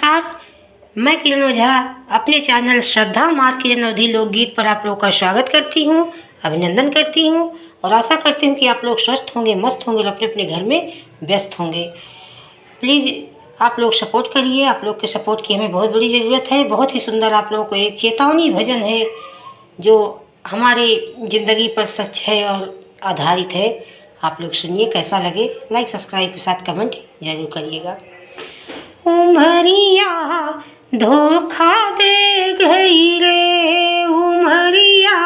नमस्कार, मैं किरण ओझा अपने चैनल श्रद्धा माँ की जनौधी लोकगीत पर आप लोग का स्वागत करती हूँ, अभिनंदन करती हूँ और आशा करती हूँ कि आप लोग स्वस्थ होंगे, मस्त होंगे और अपने अपने घर में व्यस्त होंगे। प्लीज़ आप लोग सपोर्ट करिए, आप लोग के सपोर्ट की हमें बहुत बड़ी ज़रूरत है। बहुत ही सुंदर आप लोगों को एक चेतावनी भजन है जो हमारे ज़िंदगी पर सच है और आधारित है। आप लोग सुनिए, कैसा लगे लाइक सब्सक्राइब के साथ कमेंट ज़रूर करिएगा। उमरिया धोखा दे गई रे, उमरिया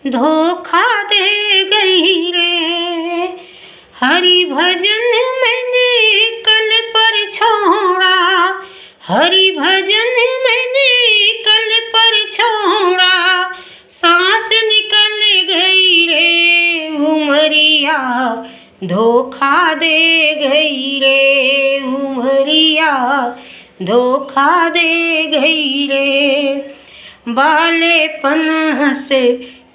धोखा दे गई रे, हरि भजन मैंने कल पर छोड़ा, हरि भजन मैंने कल पर छोड़ा, सांस निकल गई रे, उमरिया धोखा दे गई रे, उमरिया धोखा दे गई रे। बालेपन हंस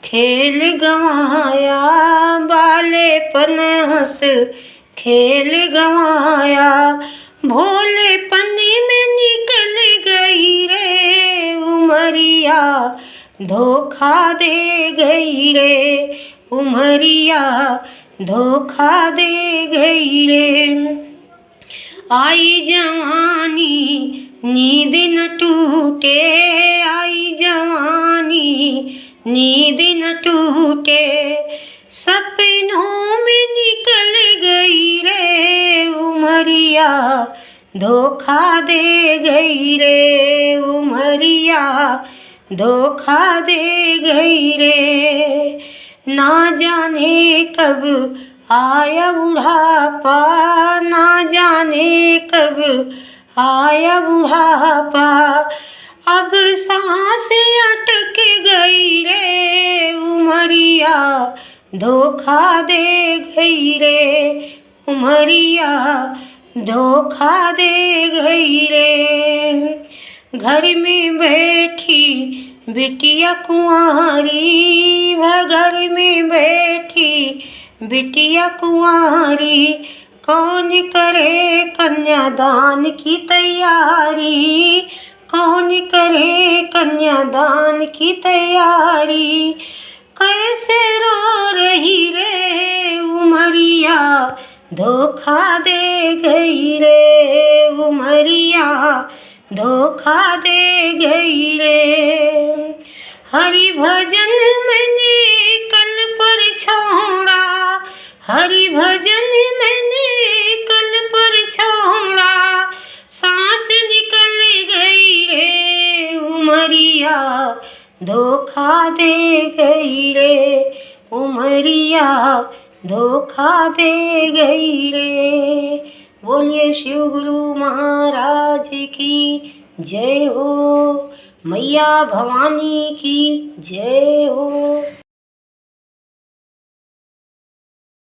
खेल गंवाया, बालेपन हंस खेल गंवाया, भोलेपन में निकल गई रे, उमरिया धोखा दे गई रे, उमरिया धोखा दे गई रे। आई जवानी नींद न टूटे, आई जवानी नींद न टूटे, सपनों में निकल गई रे, उमरिया धोखा दे गई रे, उमरिया धोखा दे गई रे। ना जाने कब आया बुढ़ापा, ना जाने कब आया बुढ़ापा, अब सांस अटक गई रे, उमरिया धोखा दे गई रे, उमरिया धोखा दे गई रे। घर में बैठी बिटिया कुंवारी, घर में बैठी बिटिया कुंवारी, कौन करे कन्यादान की तैयारी, कौन करे कन्यादान की तैयारी, कैसे रो रही रे, उमरिया धोखा दे गई रे, उमरिया धोखा दे गई रे। हरि भजन मैंने कल पर छोड़ा, हरि भजन मैंने कल पर छोड़ा, सांस निकल गई रे, उमरिया धोखा दे गई रे, उमरिया धोखा दे गई रे। बोलिए शिव गुरु महाराज की जय हो, मैया भवानी की जय हो।